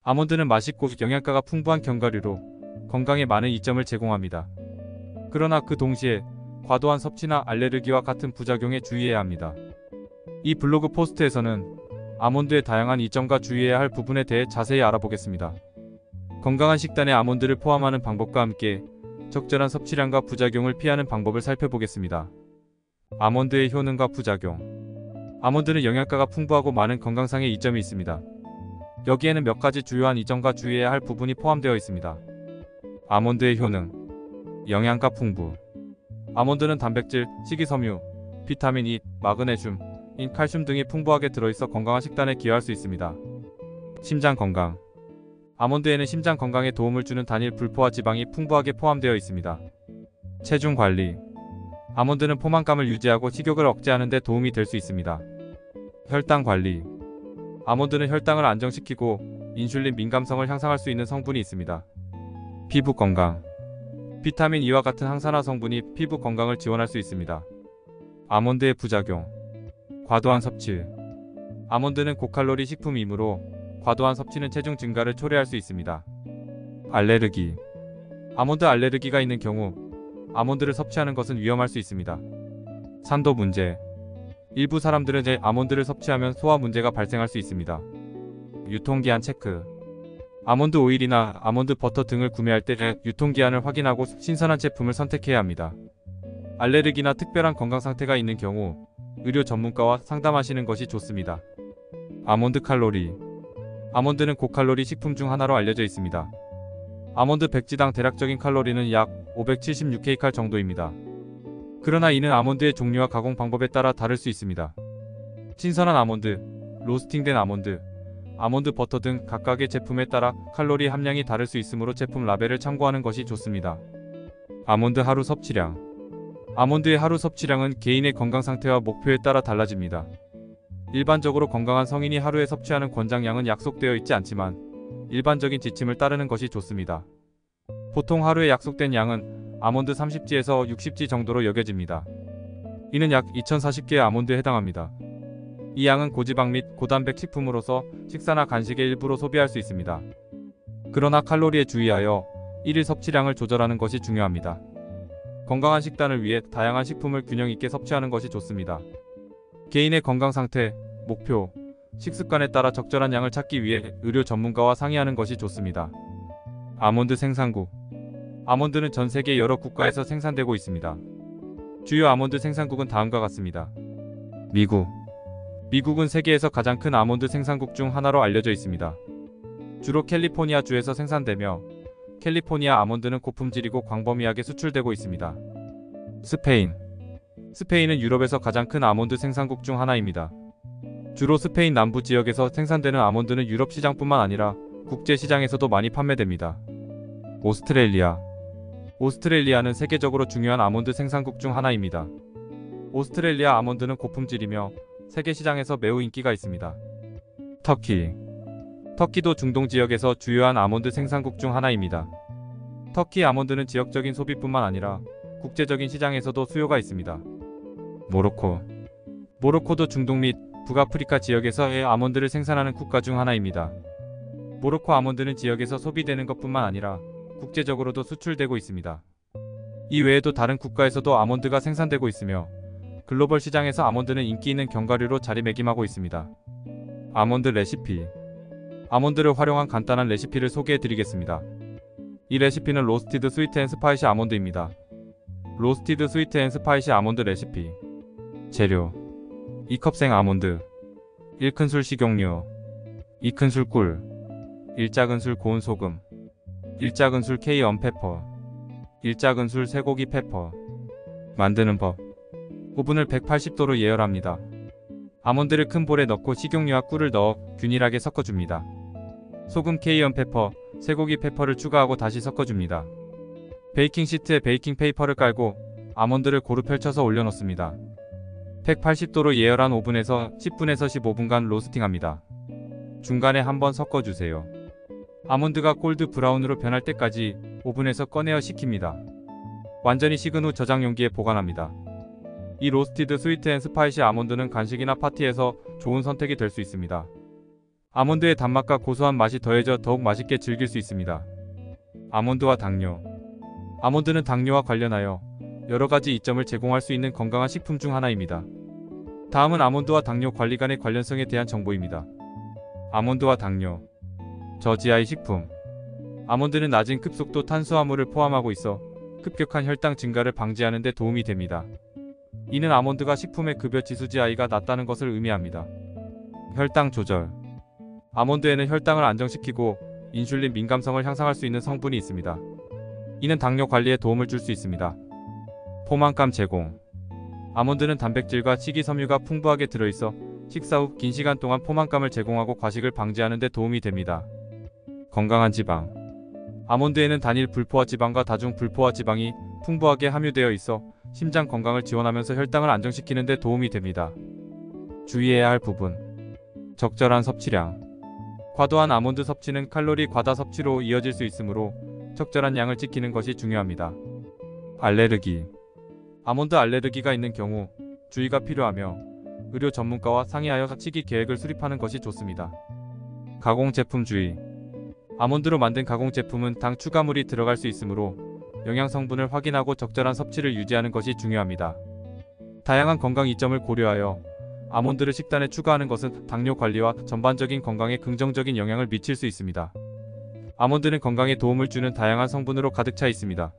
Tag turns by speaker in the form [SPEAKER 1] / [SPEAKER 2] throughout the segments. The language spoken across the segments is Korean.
[SPEAKER 1] 아몬드는 맛있고 영양가가 풍부한 견과류로 건강에 많은 이점을 제공합니다. 그러나 그 동시에 과도한 섭취나 알레르기와 같은 부작용에 주의해야 합니다. 이 블로그 포스트에서는 아몬드의 다양한 이점과 주의해야 할 부분에 대해 자세히 알아보겠습니다. 건강한 식단에 아몬드를 포함하는 방법과 함께 적절한 섭취량과 부작용을 피하는 방법을 살펴보겠습니다. 아몬드의 효능과 부작용. 아몬드는 영양가가 풍부하고 많은 건강상의 이점이 있습니다. 여기에는 몇 가지 주요한 이점과 주의해야 할 부분이 포함되어 있습니다. 아몬드의 효능. 영양가 풍부. 아몬드는 단백질, 식이섬유, 비타민 E, 마그네슘, 칼슘 등이 풍부하게 들어있어 건강한 식단에 기여할 수 있습니다. 심장 건강. 아몬드에는 심장 건강에 도움을 주는 단일 불포화 지방이 풍부하게 포함되어 있습니다. 체중 관리. 아몬드는 포만감을 유지하고 식욕을 억제하는 데 도움이 될 수 있습니다. 혈당 관리. 아몬드는 혈당을 안정시키고 인슐린 민감성을 향상할 수 있는 성분이 있습니다. 피부 건강. 비타민 E와 같은 항산화 성분이 피부 건강을 지원할 수 있습니다. 아몬드의 부작용. 과도한 섭취. 아몬드는 고칼로리 식품이므로 과도한 섭취는 체중 증가를 초래할 수 있습니다. 알레르기. 아몬드 알레르기가 있는 경우 아몬드를 섭취하는 것은 위험할 수 있습니다. 산도 문제. 일부 사람들은 아몬드를 섭취하면 소화 문제가 발생할 수 있습니다. 유통기한 체크. 아몬드 오일이나 아몬드 버터 등을 구매할 때 유통기한을 확인하고 신선한 제품을 선택해야 합니다. 알레르기나 특별한 건강 상태가 있는 경우 의료 전문가와 상담하시는 것이 좋습니다. 아몬드 칼로리. 아몬드는 고칼로리 식품 중 하나로 알려져 있습니다. 아몬드 100지당 대략적인 칼로리는 약 576kcal 정도입니다. 그러나 이는 아몬드의 종류와 가공 방법에 따라 다를 수 있습니다. 신선한 아몬드, 로스팅된 아몬드, 아몬드 버터 등 각각의 제품에 따라 칼로리 함량이 다를 수 있으므로 제품 라벨을 참고하는 것이 좋습니다. 아몬드 하루 섭취량. 아몬드의 하루 섭취량은 개인의 건강 상태와 목표에 따라 달라집니다. 일반적으로 건강한 성인이 하루에 섭취하는 권장량은 약속되어 있지 않지만 일반적인 지침을 따르는 것이 좋습니다. 보통 하루에 약속된 양은 아몬드 30지에서 60지 정도로 여겨집니다. 이는 약 2040개의 아몬드에 해당합니다. 이 양은 고지방 및 고단백 식품으로서 식사나 간식의 일부로 소비할 수 있습니다. 그러나 칼로리에 주의하여 1일 섭취량을 조절하는 것이 중요합니다. 건강한 식단을 위해 다양한 식품을 균형 있게 섭취하는 것이 좋습니다. 개인의 건강 상태, 목표, 식습관에 따라 적절한 양을 찾기 위해 의료 전문가와 상의하는 것이 좋습니다. 아몬드 생산국. 아몬드는 전 세계 여러 국가에서 생산되고 있습니다. 주요 아몬드 생산국은 다음과 같습니다. 미국. 미국은 세계에서 가장 큰 아몬드 생산국 중 하나로 알려져 있습니다. 주로 캘리포니아 주에서 생산되며 캘리포니아 아몬드는 고품질이고 광범위하게 수출되고 있습니다. 스페인. 스페인은 유럽에서 가장 큰 아몬드 생산국 중 하나입니다. 주로 스페인 남부 지역에서 생산되는 아몬드는 유럽 시장뿐만 아니라 국제 시장에서도 많이 판매됩니다. 오스트레일리아. 오스트레일리아는 세계적으로 중요한 아몬드 생산국 중 하나입니다. 오스트레일리아 아몬드는 고품질이며 세계 시장에서 매우 인기가 있습니다. 터키. 터키도 중동 지역에서 주요한 아몬드 생산국 중 하나입니다. 터키 아몬드는 지역적인 소비뿐만 아니라 국제적인 시장에서도 수요가 있습니다. 모로코. 모로코도 중동 및 북아프리카 지역에서의 아몬드를 생산하는 국가 중 하나입니다. 모로코 아몬드는 지역에서 소비되는 것뿐만 아니라 국제적으로도 수출되고 있습니다. 이 외에도 다른 국가에서도 아몬드가 생산되고 있으며 글로벌 시장에서 아몬드는 인기 있는 견과류로 자리매김하고 있습니다. 아몬드 레시피. 아몬드를 활용한 간단한 레시피를 소개해 드리겠습니다. 이 레시피는 로스티드 스위트 앤 스파이시 아몬드입니다. 로스티드 스위트 앤 스파이시 아몬드 레시피. 재료 2컵 생 아몬드, 1큰술 식용유, 2큰술 꿀, 1작은술 고운 소금, 1작은술 케이언 페퍼, 1작은술 쇠고기 페퍼. 만드는 법. 오븐을 180도로 예열합니다. 아몬드를 큰 볼에 넣고 식용유와 꿀을 넣어 균일하게 섞어줍니다. 소금, 케이언 페퍼, 쇠고기 페퍼를 추가하고 다시 섞어줍니다. 베이킹 시트에 베이킹 페이퍼를 깔고 아몬드를 고루 펼쳐서 올려놓습니다. 180도로 예열한 오븐에서 10분에서 15분간 로스팅합니다. 중간에 한번 섞어주세요. 아몬드가 골드 브라운으로 변할 때까지 오븐에서 꺼내어 식힙니다. 완전히 식은 후 저장 용기에 보관합니다. 이 로스티드 스위트 앤 스파이시 아몬드는 간식이나 파티에서 좋은 선택이 될 수 있습니다. 아몬드의 단맛과 고소한 맛이 더해져 더욱 맛있게 즐길 수 있습니다. 아몬드와 당뇨. 아몬드는 당뇨와 관련하여 여러 가지 이점을 제공할 수 있는 건강한 식품 중 하나입니다. 다음은 아몬드와 당뇨 관리 간의 관련성에 대한 정보입니다. 아몬드와 당뇨. 저지아의 식품. 아몬드는 낮은 급속도 탄수화물을 포함하고 있어 급격한 혈당 증가를 방지하는 데 도움이 됩니다. 이는 아몬드가 식품의 급여 지수 GI가 낮다는 것을 의미합니다. 혈당 조절. 아몬드에는 혈당을 안정시키고 인슐린 민감성을 향상할 수 있는 성분이 있습니다. 이는 당뇨 관리에 도움을 줄 수 있습니다. 포만감 제공. 아몬드는 단백질과 식이섬유가 풍부하게 들어있어 식사 후 긴 시간 동안 포만감을 제공하고 과식을 방지하는 데 도움이 됩니다. 건강한 지방. 아몬드에는 단일 불포화 지방과 다중 불포화 지방이 풍부하게 함유되어 있어 심장 건강을 지원하면서 혈당을 안정시키는 데 도움이 됩니다. 주의해야 할 부분. 적절한 섭취량. 과도한 아몬드 섭취는 칼로리 과다 섭취로 이어질 수 있으므로 적절한 양을 지키는 것이 중요합니다. 알레르기. 아몬드 알레르기가 있는 경우 주의가 필요하며 의료 전문가와 상의하여 식이 계획을 수립하는 것이 좋습니다. 가공 제품 주의. 아몬드로 만든 가공 제품은 당 추가물이 들어갈 수 있으므로 영양 성분을 확인하고 적절한 섭취를 유지하는 것이 중요합니다. 다양한 건강 이점을 고려하여 아몬드를 식단에 추가하는 것은 당뇨 관리와 전반적인 건강에 긍정적인 영향을 미칠 수 있습니다. 아몬드는 건강에 도움을 주는 다양한 성분으로 가득 차 있습니다.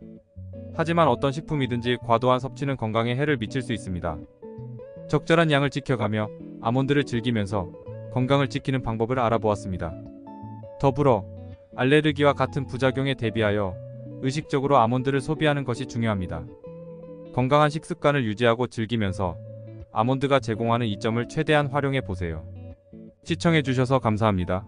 [SPEAKER 1] 하지만 어떤 식품이든지 과도한 섭취는 건강에 해를 미칠 수 있습니다. 적절한 양을 지켜가며 아몬드를 즐기면서 건강을 지키는 방법을 알아보았습니다. 더불어 알레르기와 같은 부작용에 대비하여 의식적으로 아몬드를 소비하는 것이 중요합니다. 건강한 식습관을 유지하고 즐기면서 아몬드가 제공하는 이점을 최대한 활용해 보세요. 시청해 주셔서 감사합니다.